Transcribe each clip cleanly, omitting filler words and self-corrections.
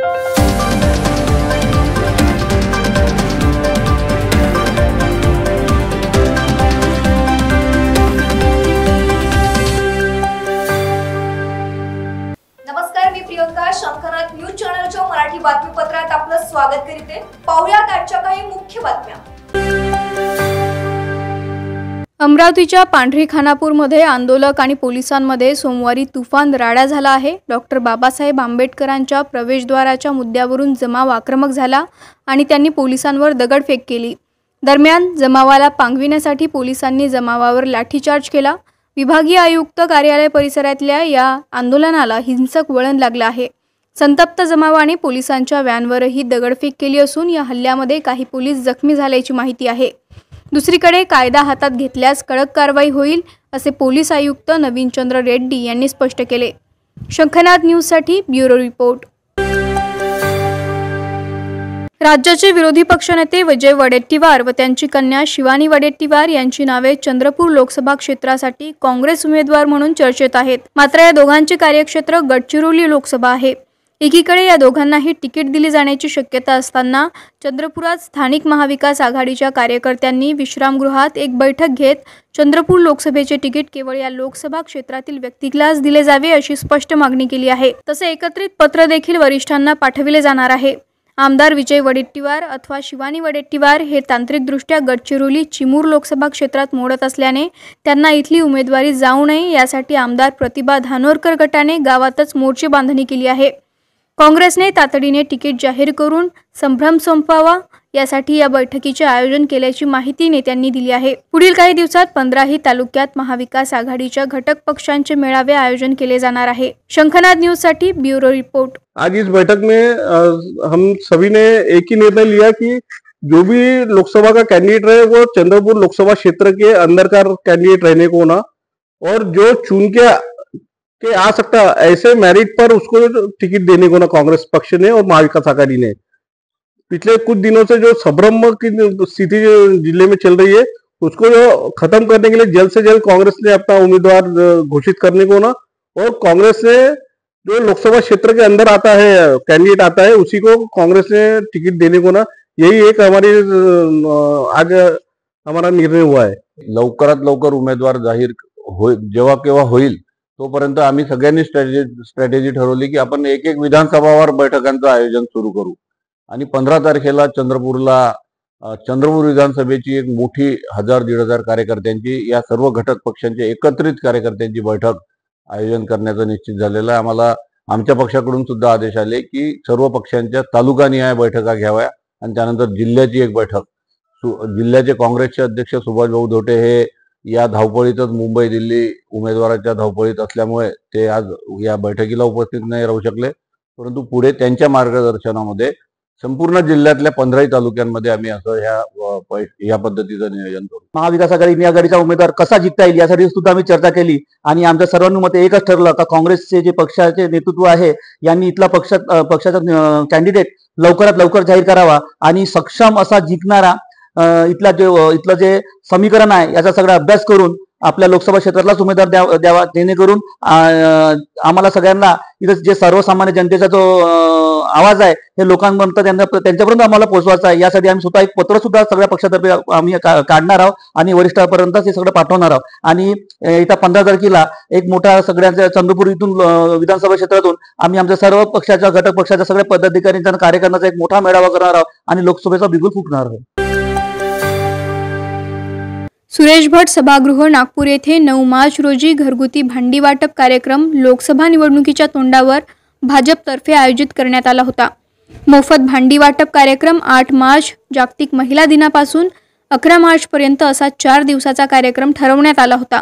नमस्कार, मी प्रियंका. शंखनाथ न्यूज चॅनलच्या मराठी बातमीपत्रात आपलं स्वागत करते. पाहुयात आजच्या काही मुख्य बातम्या. अमरावतीच्या पांढरी खानापूरमध्ये आंदोलक आणि पोलिसांमध्ये सोमवारी तुफान राडा झाला आहे. डॉक्टर बाबासाहेब आंबेडकरांच्या प्रवेशद्वाराच्या मुद्द्यावरून जमाव आक्रमक झाला आणि त्यांनी पोलिसांवर दगडफेक केली. दरम्यान जमावाला पांगविण्यासाठी पोलिसांनी जमावावर लाठीचार्ज केला. विभागीय आयुक्त कार्यालय परिसरातल्या या आंदोलनाला हिंसक वळण लागलं आहे. संतप्त जमावाने पोलिसांच्या व्हॅनवरही दगडफेक केली असून या हल्ल्यामध्ये काही पोलीस जखमी झाल्याची माहिती आहे. दुसरीकडे कायदा हातात घेतल्यास कडक कारवाई होईल असे पोलीस आयुक्त नवीनचंद्र रेड्डी यांनी स्पष्ट केले. शंखनाथ न्यूजसाठी ब्युरो रिपोर्ट. राज्याचे विरोधी पक्षनेते विजय वडेट्टीवार व त्यांची कन्या शिवानी वडेट्टीवार यांची नावे चंद्रपूर लोकसभा क्षेत्रासाठी काँग्रेस उमेदवार म्हणून चर्चेत आहेत. मात्र या दोघांचे कार्यक्षेत्र गडचिरोली लोकसभा आहे. एकीकडे या दोघांनाही तिकीट दिली जाण्याची शक्यता असताना चंद्रपुरात स्थानिक महाविकास आघाडीच्या कार्यकर्त्यांनी विश्रामगृहात एक बैठक घेत चंद्रपूर लोकसभेचे तिकीट केवळ या लोकसभा क्षेत्रातील व्यक्तीलाच दिले जावे अशी स्पष्ट मागणी केली आहे. तसे एकत्रित पत्र देखील वरिष्ठांना पाठविले जाणार आहे. आमदार विजय वडेट्टीवार अथवा शिवानी वडेट्टीवार हे तांत्रिकदृष्ट्या गडचिरोली चिमूर लोकसभा क्षेत्रात मोडत असल्याने त्यांना इथली उमेदवारी जाऊ नये यासाठी आमदार प्रतिभा धानोरकर गटाने गावातच मोर्चे बांधणी केली आहे. काँग्रेसने तातडीने तिकीट जाहीर करून संभ्रम संपवावा यासाठी या बैठकीचे आयोजन केल्याची माहिती नेत्यांनी दिली आहे. पुढील काही दिवसात 15ही तालुक्यात महाविकास आघाडीच्या घटक पक्षांचे मेळावे आयोजन केले जाणार आहे. शंखनाथ न्यूज साठी ब्युरो रिपोर्ट. आज इस बैठक में हम सभी ने एक ही निर्णय लिया कि जो भी लोकसभा का कैंडिडेट रहे वो चंद्रपुर लोकसभा क्षेत्र के अंदर का कैंडिडेट रहने को ना, और जो चुन के आ सकता ऐसे मेरिट पर उसको टिकट देने को ना कांग्रेस पक्ष ने और महाविकास आघाड़ी ने. पिछले कुछ दिनों से जो संभ्रम की स्थिति जिले में चल रही है उसको जो खत्म करने के लिए जल्द से जल्द कांग्रेस ने अपना उम्मीदवार घोषित करने को ना, और कांग्रेस ने जो लोकसभा क्षेत्र के अंदर आता है कैंडिडेट आता है उसी को कांग्रेस ने टिकट देने को ना, यही एक हमारी आज हमारा निर्णय हुआ है. लवकरात लवकर उमेदवार जाहीर जेव्हा केव्हा होईल तोपर्यंत आम्ही सगळ्यांनी स्ट्रॅटेजी ठरवली की आपण एक एक विधानसभावर बैठकांचं आयोजन सुरू करू आणि 15 तारखेला चंद्रपूर विधानसभेची एक मोठी 1000-1500 कार्यकर्त्यांची या सर्व घटक पक्षांच्या एकत्रित कार्यकर्त्यांची बैठक आयोजन करण्याचं निश्चित झालेलं आहे. आम्हाला आमच्या पक्षाकडून सुद्धा आदेश आले की सर्व पक्षांच्या तालुकानिहाय बैठका घ्याव्या आणि त्यानंतर जिल्ह्याची एक बैठक. जिल्ह्याचे काँग्रेसचे अध्यक्ष सुभाष भाऊ धोटे हे या धावपळीतच मुंबई दिल्ली उमेदवाराच्या धावपळीत असल्यामुळे ते आज या बैठकीला उपस्थित नाही राहू शकले, परंतु पुढे त्यांच्या मार्गदर्शनामध्ये संपूर्ण जिल्ह्यातल्या 15ही तालुक्यांमध्ये आम्ही असं या पद्धतीचं नियोजन करू. महाविकास आघाडीचा उमेदवार कसा जिंकता येईल यासाठी सुद्धा आम्ही चर्चा केली आणि आमच्या सर्वांनुमते एकच ठरलं का काँग्रेसचे जे पक्षाचे नेतृत्व आहे यांनी इथला पक्षाचा कॅन्डिडेट लवकरात लवकर जाहीर करावा आणि सक्षम असा जिंकणारा इथलं जे समीकरण आहे याचा सगळा अभ्यास करून आपल्या लोकसभा क्षेत्रातलाच उमेदवार द्यावा, जेणेकरून आम्हाला सगळ्यांना इथं जे सर्वसामान्य जनतेचा जो आवाज आहे हे लोकांपर्यंत त्यांच्यापर्यंत आम्हाला पोहोचवायचा आहे. यासाठी आम्ही स्वतः एक पत्र सुद्धा सगळ्या पक्षातर्फे आम्ही काढणार आहोत आणि वरिष्ठांपर्यंत हे सगळं पाठवणार आहोत. आणि येत्या 15 तारखेला एक मोठा सगळ्यांच्या चंद्रपूर इथून विधानसभा क्षेत्रातून आम्ही आमच्या सर्व पक्षाच्या घटक पक्षाच्या सगळ्या पदाधिकाऱ्यांच्या कार्यकर्त्यांचा एक मोठा मेळावा करणार आहोत आणि लोकसभेचा बिगुल फुकणार आहोत. सुरेश भट सभागृह नागपूर येथे 9 मार्च रोजी घरगुती भांडी वाटप कार्यक्रम लोकसभा निवडणुकीच्या तोंडावर भाजपतर्फे आयोजित करण्यात आला होता. मोफत भांडी वाटप कार्यक्रम 8 मार्च जागतिक महिला दिनापासून 11 मार्चपर्यंत असा 4 दिवसाचा कार्यक्रम ठरवण्यात आला होता.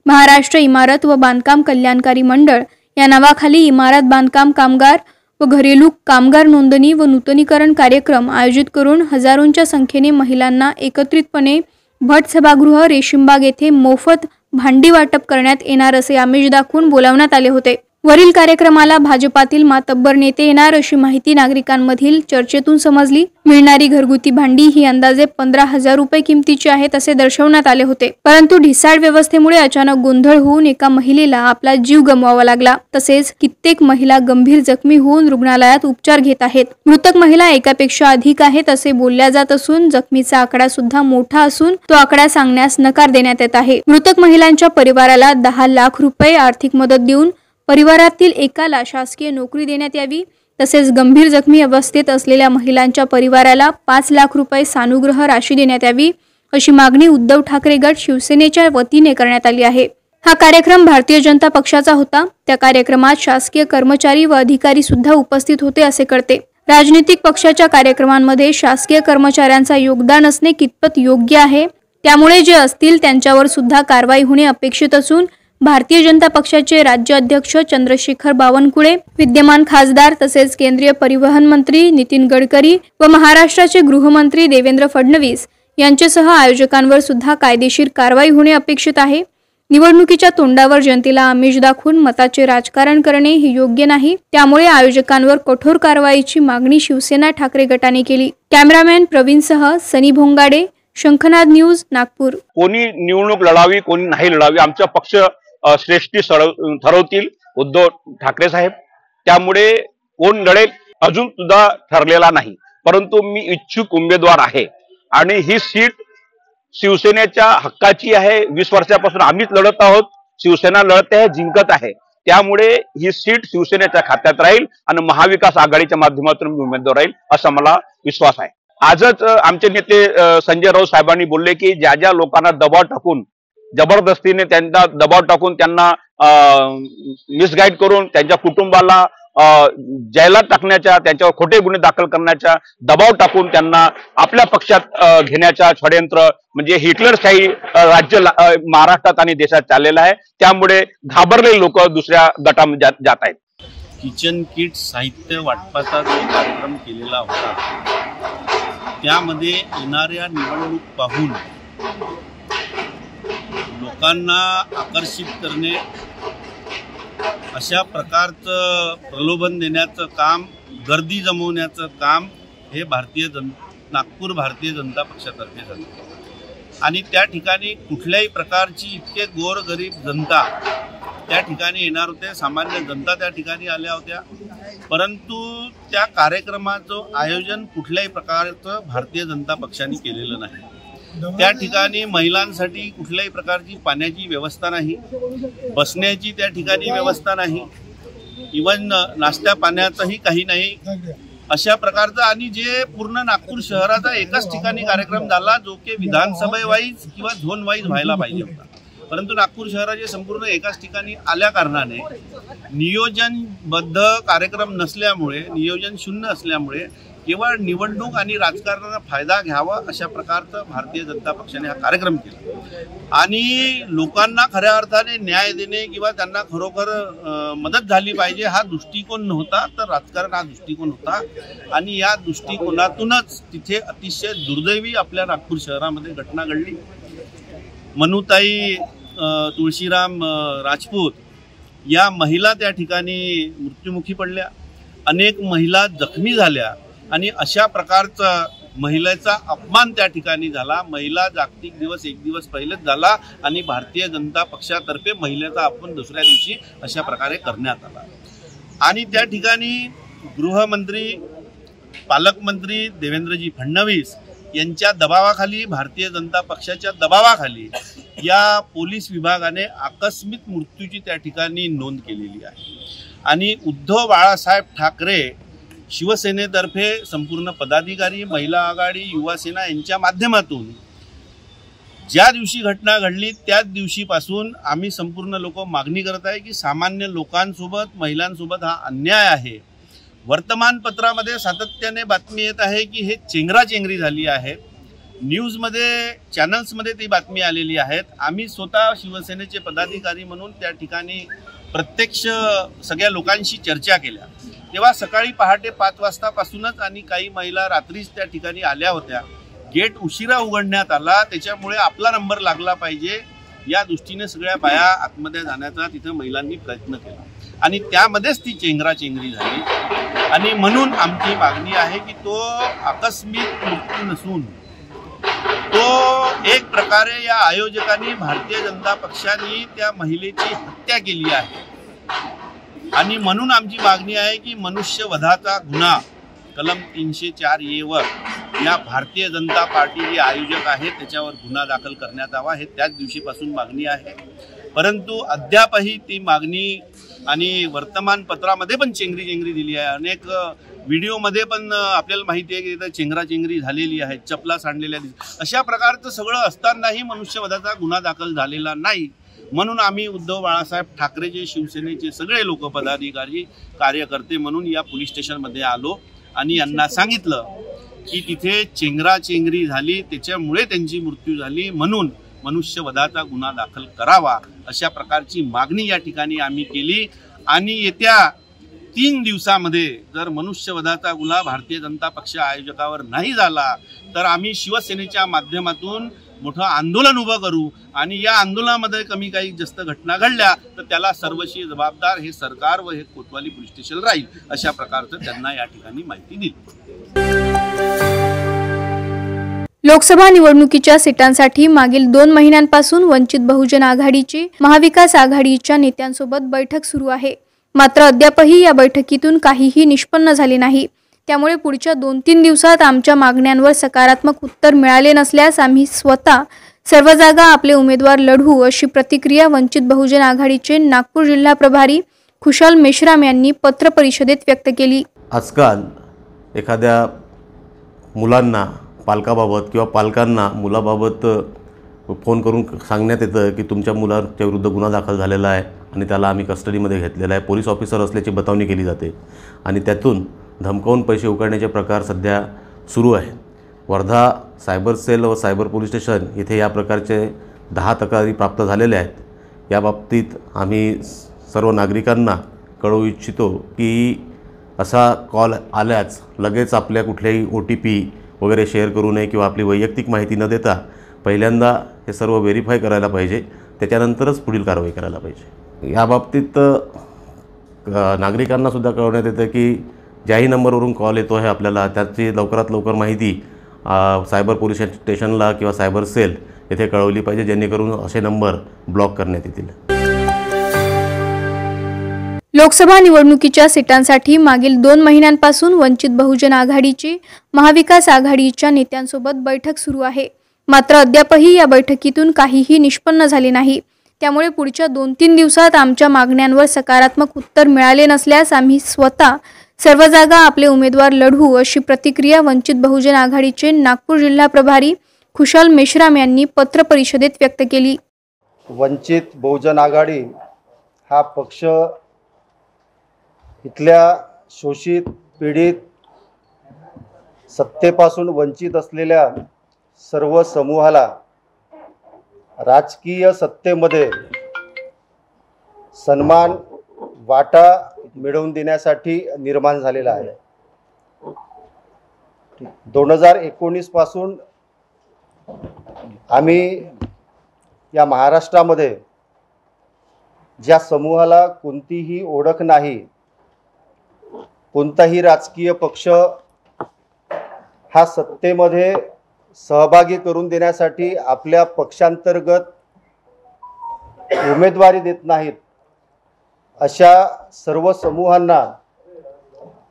महाराष्ट्र इमारत व बांधकाम कल्याणकारी मंडळ या नावाखाली इमारत बांधकाम कामगार व घरेलू कामगार नोंदणी व नूतनीकरण कार्यक्रम आयोजित करून हजारोंच्या संख्येने महिलांना एकत्रितपणे भट सभागृह रेशीमबाग येथे मोफत भांडी वाटप करण्यात येणार असे आमिष दाखवून बोलावण्यात आले होते. वरील कार्यक्रमाला भाजपातील मातब्बर नेते येणार अशी माहिती नागरिकांमधील चर्चेतून समजली। मिळणारी घरगुती भांडी ही अंदाजे 15,000 रुपये किमतीची आहेत असे दर्शवण्यात आले होते, परंतु ढिसाळ व्यवस्थेमुळे अचानक गोंधळ होऊन एका महिलेला आपला जीव गमवावा लागला। तसेच कित्येक महिला गंभीर जखमी होऊन रुग्णालयात उपचार घेत आहेत। मृतक महिला एकापेक्षा अधिक आहेत असे बोलल्या जात असून जखमीचा आकडा सुद्धा मोठा असून तो आकडा सांगण्यास नकार देण्यात येत आहे। मृतक महिलांच्या परिवाराला 10 लाख रुपये आर्थिक मदत देऊन परिवारातील एकाला शासकीय नोकरी देण्यात यावी, तसेच गंभीर जखमी अवस्थेत असलेल्या महिलांच्या परिवाराला 5 लाख रुपये सानुग्रह राशी देण्यात यावी अशी मागणी उद्धव ठाकरे गट शिवसेनेच्या वतीने करण्यात आली आहे। हा कार्यक्रम भारतीय जनता पक्षाचा होता। त्या कार्यक्रमात शासकीय कर्मचारी व अधिकारी सुद्धा उपस्थित होते असे कळते। राजनीतिक पक्षाच्या कार्यक्रमांमध्ये शासकीय कर्मचाऱ्यांचा योगदान असणे कितपत योग्य आहे, त्यामुळे जे असतील त्यांच्यावर सुद्धा कारवाई होणे अपेक्षित असून भारतीय जनता पक्षाचे राज्य अध्यक्ष चंद्रशेखर बावनकुळे, विद्यमान खासदार तसेच केंद्रीय परिवहन मंत्री नितीन गडकरी व महाराष्ट्राचे गृहमंत्री देवेंद्र फडणवीस यांच्यासह आयोजकांवर सुद्धा कायदेशीर कारवाई होणे अपेक्षित आहे। निवडणुकीच्या तोंडावर जनतेला आमिष दाखवून मताचे राजकारण करणे हे योग्य नाही, त्यामुळे आयोजकांवर कठोर कारवाईची मागणी शिवसेना ठाकरे गटाने केली। कॅमेरामॅन प्रवीणसह सनी भोंगाडे, शंखनाद न्यूज, नागपूर। कोणी निवडणूक लढावी कोणी नाही लढावी आमचा पक्ष श्रेष्ठी ठरवतील उद्धव ठाकरे साहेब, त्यामुळे कोण लढेल अजून सुद्धा ठरलेला नाही, परंतु मी इच्छुक उमेदवार आहे आणि ही सीट शिवसेनेच्या हक्काची आहे। 20 वर्षापासून आम्हीच लढत आहोत, शिवसेना लढत आहे, जिंकत आहे, त्यामुळे ही सीट शिवसेनेच्या खात्यात राहील आणि महाविकास आघाडीच्या माध्यमातून मी उमेदवार राहील असा मला विश्वास आहे। आजच आमचे नेते संजय राऊत साहेबांनी बोलले की ज्या ज्या लोकांना दबाव टाकून जबरदस्तीने त्यांना दबाव टाकून त्यांना मिसगाईड करून त्यांच्या कुटुंबाला जैलात टाकण्याच्या, त्यांच्यावर खोटे गुन्हे दाखल करण्याच्या, दबाव टाकून त्यांना आपल्या पक्षात घेण्याच्या षडयंत्र म्हणजे हिटलरशाही राज्य महाराष्ट्रात आणि देशात चाललेलं आहे, त्यामुळे घाबरलेले लोक दुसऱ्या गटामध्ये जात आहेत। किचन किट साहित्य वाटपाचा जो कार्यक्रम केलेला होता त्यामध्ये येणाऱ्या निवडणूक पाहून लोकांना आकर्षित करणे, अशा प्रकारचं प्रलोभन देण्याचं काम, गर्दी जमवण्याचं काम हे नागपूर भारतीय जनता पक्षातर्फे झालं आणि त्या ठिकाणी कुठल्याही प्रकारची इतके गोरगरीब जनता त्या ठिकाणी येणार होते, सामान्य जनता त्या ठिकाणी आल्या होत्या, परंतु त्या कार्यक्रमाचं आयोजन कुठल्याही प्रकारचं भारतीय जनता पक्षाने केलेलं नाही। त्या ठिकाणी महिलांसाठी कुठल्याही प्रकारची पाण्याची व्यवस्था नाही, बसण्याची त्या ठिकाणी व्यवस्था नाही, इवन नाश्त्या पाण्याचंही काही नाही, अशा प्रकारचा आणि जे पूर्ण नागपूर शहराचा एकाच ठिकाणी कार्यक्रम झाला जो की विधानसभा वाईज किंवा झोन वाईज व्हायला पाहिजे होता, परंतु नागपूर शहराचे संपूर्ण एकाच ठिकाणी आल्या कारणाने नियोजनबद्ध कार्यक्रम नसल्यामुळे, नियोजन शून्य असल्यामुळे केवळ निवडणूक आणि राजकारणाचा फायदा घ्यावा अशा प्रकारचा भारतीय जनता पक्षाने हा कार्यक्रम केला आणि लोकांना खऱ्या अर्थाने न्याय देणे किंवा त्यांना खरोखर मदत झाली पाहिजे हा दृष्टिकोन नव्हता, तर राजकारण हा दृष्टिकोन होता आणि या दृष्टिकोनातूनच तिथे अतिशय दुर्दैवी आपल्या नागपूर शहरामध्ये घटना घडली। मनुताई तुळशीराम राजपूत या महिला त्या ठिकाणी मृत्युमुखी पडल्या, अनेक महिला जखमी झाल्या आणि अशा प्रकारचा महिलेचा अपमान त्या ठिकाणी झाला। महिला जागतिक दिवस एक दिवस पहिलेच झाला आणि भारतीय जनता पक्षातर्फे महिलेचा अपमान दुसऱ्या दिवशी अशा प्रकारे करण्यात आला आणि त्या ठिकाणी गृहमंत्री, पालकमंत्री देवेंद्रजी फडणवीस यांच्या दबावाखाली, भारतीय जनता पक्षाच्या दबावाखाली या पोलीस विभागाने आकस्मिक मृत्यूची त्या ठिकाणी नोंद केलेली आहे आणि उद्धव बाळासाहेब ठाकरे शिवसेनेतर्फे संपूर्ण पदाधिकारी, महिला आघाडी, युवा सेना यांच्या माध्यमातून ज्या दिवशी घटना घडली त्याच दिवशीपासून आम्ही संपूर्ण लोक मागणी करत आहे की सामान्य लोकांसोबत, महिलांसोबत हा अन्याय आहे। वर्तमानपत्रामध्ये सातत्याने बातमी येत आहे की हे चेंगराचेंगरी झाली आहे, न्यूजमध्ये, चॅनल्समध्ये ती बातमी आलेली आहेत। आम्ही स्वतः शिवसेनेचे पदाधिकारी म्हणून त्या ठिकाणी प्रत्यक्ष सगळ्या लोकांशी चर्चा केल्या, तेव्हा सकाळी पहाटे 5 वाजतापासूनच आणि काही महिला रात्रीच त्या ठिकाणी आल्या होत्या। गेट उशिरा उघडण्यात आला, त्याच्यामुळे आपला नंबर लागला पाहिजे या दृष्टीने सगळ्या बाया आतमध्ये जाण्याचा तिथे महिलांनी प्रयत्न केला आणि त्यामध्येच ती चेंगराचेंगरी झाली. आणि म्हणून आमची मागणी आहे की तो आकस्मिक मृत्यू नसून तो एक प्रकारे या आयोजकांनी, भारतीय जनता पक्षाने त्या महिलेची हत्या केली आहे. आणि म्हणून आमची मागणी आहे की मनुष्यवधाचा गुन्हा कलम 304A वर या भारतीय जनता पार्टी जे आयोजक आहेत त्याच्यावर गुन्हा दाखल करण्यात यावा. हे त्याच दिवशीपासून मागणी आहे. परंतु अद्यापही ती मागणी आणि वर्तमानपत्रामध्ये पण चेंगरी दिली आहे. अनेक व्हिडिओमध्ये पण आपल्याला माहिती आहे की तिथं चेंगराचेंगरी झालेली आहे, चपला सांडलेल्या अशा प्रकारचं सगळं असतानाही मनुष्यवधाचा गुन्हा दाखल झालेला नाही. म्हणून आम्ही उद्धव बाळासाहेब ठाकरेचे, शिवसेनेचे सगळे लोक, पदाधिकारी, कार्यकर्ते म्हणून या पोलीस स्टेशनमध्ये आलो आणि यांना सांगितलं की तिथे चेंगराचेंगरी झाली, त्याच्यामुळे त्यांची मृत्यू झाली, म्हणून मनुष्यवधाचा गुन्हा दाखल करावा अशा प्रकारची मागणी या ठिकाणी आम्ही केली. आणि येत्या 3 दिवसामध्ये जर मनुष्यवधाचा गुन्हा भारतीय जनता पक्ष आयोजकावर नाही झाला तर आम्ही शिवसेनेच्या माध्यमातून मोठं आंदोलन उभं करू. आणि या आंदोलनामध्ये कमी काही जास्त घटना घडल्या तर त्याला सर्वस्वी जबाबदार हे सरकार व हे कोतवाली पोलीस स्टेशन राहील अशा प्रकारचं त्यांना या ठिकाणी माहिती दिली. लोकसभा निवडणुकीच्या सीटांसाठी मागील 2 महिन्यांपासून वंचित बहुजन आघाडीची महाविकास आघाडीच्या नेत्यांसोबत बैठक सुरू आहे. मात्र अद्यापही या बैठकीतून काहीही निष्पन्न झाले नाही. त्यामुळे पुढच्या 2-3 दिवसात आमच्या मागण्यांवर सकारात्मक उत्तर मिळाले नसल्यास आम्ही स्वतः सर्व जागा आपले उमेदवार लढवू अशी प्रतिक्रिया वंचित बहुजन आघाडीचे नागपूर जिल्हा प्रभारी खुशाल मेश्राम यांनी पत्र परिषदेत व्यक्त केली. आजकाल एखाद्या मुलांना पालकाबाबत किंवा पालकांना मुलाबाबत फोन करून सांगण्यात येतं की तुमच्या मुलाच्या विरुद्ध गुन्हा दाखल झालेला आहे आणि त्याला आम्ही कस्टडीमध्ये घेतलेला आहे. पोलीस ऑफिसर असल्याची बतावणी केली जाते आणि त्यातून धमकावून पैसे उकळण्याचे प्रकार सध्या सुरू आहे. वर्धा सायबर सेल व सायबर पोलीस स्टेशन येथे या प्रकारचे 10 तक्रारी प्राप्त झालेल्या आहेत. या बाबतीत आम्ही सर्व नागरिकांना कळवू इच्छितो की असा कॉल आल्याच लगेच आपल्या कुठल्याही OTP वगैरे शेअर करू नये किंवा आपली वैयक्तिक माहिती न देता पहिल्यांदा हे सर्व व्हेरीफाय करायला पाहिजे, त्याच्यानंतरच पुढील कारवाई करायला पाहिजे. या बाबतीत नागरिकांनासुद्धा कळवण्यात येतं की ज्याही नंबरवरून कॉल येतो आहे आपल्याला त्याची लवकरात लवकर माहिती सायबर पोलीस स्टेशनला किंवा सायबर सेल येथे कळवली पाहिजे, जेणेकरून असे नंबर ब्लॉक करण्यात येतील. लोकसभा निवडणुकीच्या सीटांसाठी मागील 2 महिन्यांपासून वंचित बहुजन आघाडीची महाविकास आघाडीच्या नेत्यांसोबत बैठक सुरू आहे. मात्र अद्यापही या बैठकीतून काहीही निष्पन्न झाले नाही. त्यामुळे पुढच्या 2-3 दिवसात आमच्या मागण्यांवर सकारात्मक उत्तर मिळाले नसल्यास आम्ही स्वतः सर्व जागा आपले उमेदवार लढवू अशी प्रतिक्रिया वंचित बहुजन आघाडीचे नागपूर जिल्हा प्रभारी खुशाल मेश्राम यांनी पत्र परिषदेत व्यक्त केली. वंचित बहुजन आघाडी हा पक्ष इथल्या शोषित, पीडित, सत्तेपासून वंचित असलेल्या सर्व समूहाला राजकीय सत्तेमध्ये सन्मान, वाटा मिळवून देण्यासाठी निर्माण झालेला आहे. 2019 पासून आम्ही या महाराष्ट्रामध्ये ज्या समूहाला कोणतीही ओळख नाही, कोणताही राजकीय पक्ष हा सत्तेमध्ये सहभागी करून देण्यासाठी आपल्या पक्षांतर्गत उमेदवारी देत नाहीत, अशा सर्व समूहांना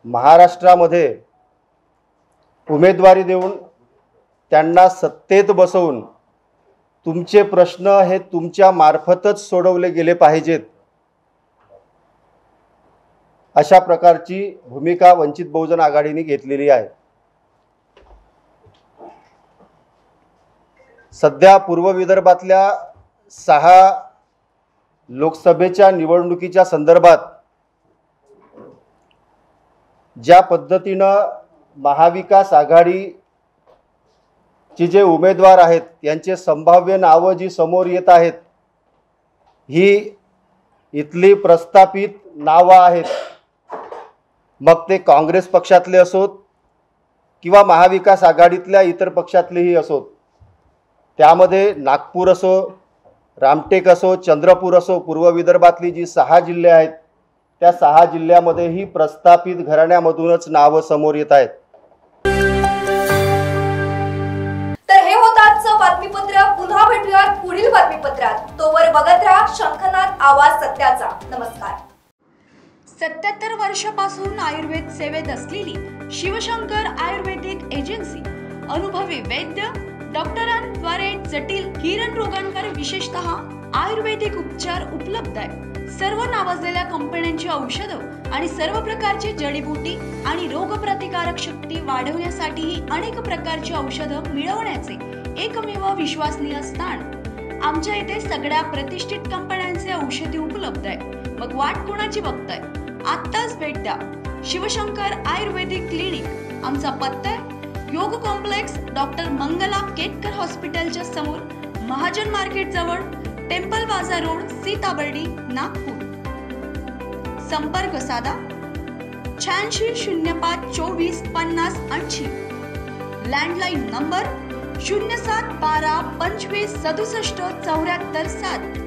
महाराष्ट्रामध्ये उमेदवारी देऊन त्यांना सत्तेत बसवून तुमचे प्रश्न हे तुमच्या मार्फतच सोडवले गेले पाहिजेत, अशा प्रकारची भूमिका वंचित बहुजन आघाडीने घेतलेली आहे. सध्या पूर्व विदर्भातल्या 6 लोकसभेच्या निवडणुकीच्या संदर्भात ज्या पद्धतीनं महाविकास आघाडीचे जे उमेदवार आहेत यांचे संभाव्य नावं जी समोर येत आहेत, ही इथली प्रस्थापित नावं आहेत. मग ते काँग्रेस पक्षातले असोत किंवा महाविकास आघाडीतल्या इतर पक्षातलेही असोत. त्यामध्ये नागपूर असो, रामटेक असो, चंद्रपूर असो, पूर्व विदर्भातली जी 6 जिल्हे आहेत त्या 6 जिल्ह्यामध्येही प्रस्थापित घराण्यामधूनच नावं समोर येत आहेत. तर हे होतं आजचं बातमीपत्र. पुन्हा भेटूयात पुढील बातमीपत्रात. तोवर बघत राहा शंखनाद आवाज सत्याचा. नमस्कार. 77 वर्षापासून आयुर्वेद सेवेत असलेली शिवशंकर आयुर्वेदिक एजन्सी अनुभवी वैद्य डॉक्टरांद्वारे जटिल किरण रोगांवर विशेषतः आयुर्वेदिक उपचार उपलब्ध आहे. सर्व नावाजलेल्या कंपन्यांची औषधं आणि सर्व प्रकारची जडीबुटी आणि रोगप्रतिकारक शक्ती वाढवण्यासाठीही अनेक प्रकारची औषधं मिळवण्याचे एकमेव विश्वसनीय स्थान. आमच्या इथे सगळ्या प्रतिष्ठित कंपन्यांचे औषधी उपलब्ध आहे. मग वाट कोणाची बघताय? आत्ताच भेट द्या शिवशंकर आयुर्वेदिक क्लिनिक. आमचा पत्ता आहे योग कॉम्प्लेक्स, डॉक्टर मंगला केतकर हॉस्पिटलच्या समोर, महाजन मार्केट जवळ, टेम्पल बाजार रोड, सीताबर्डी, नागपूर. संपर्क साधा 86 05 24 50 80. Landline number 07 12 25 67 74 7.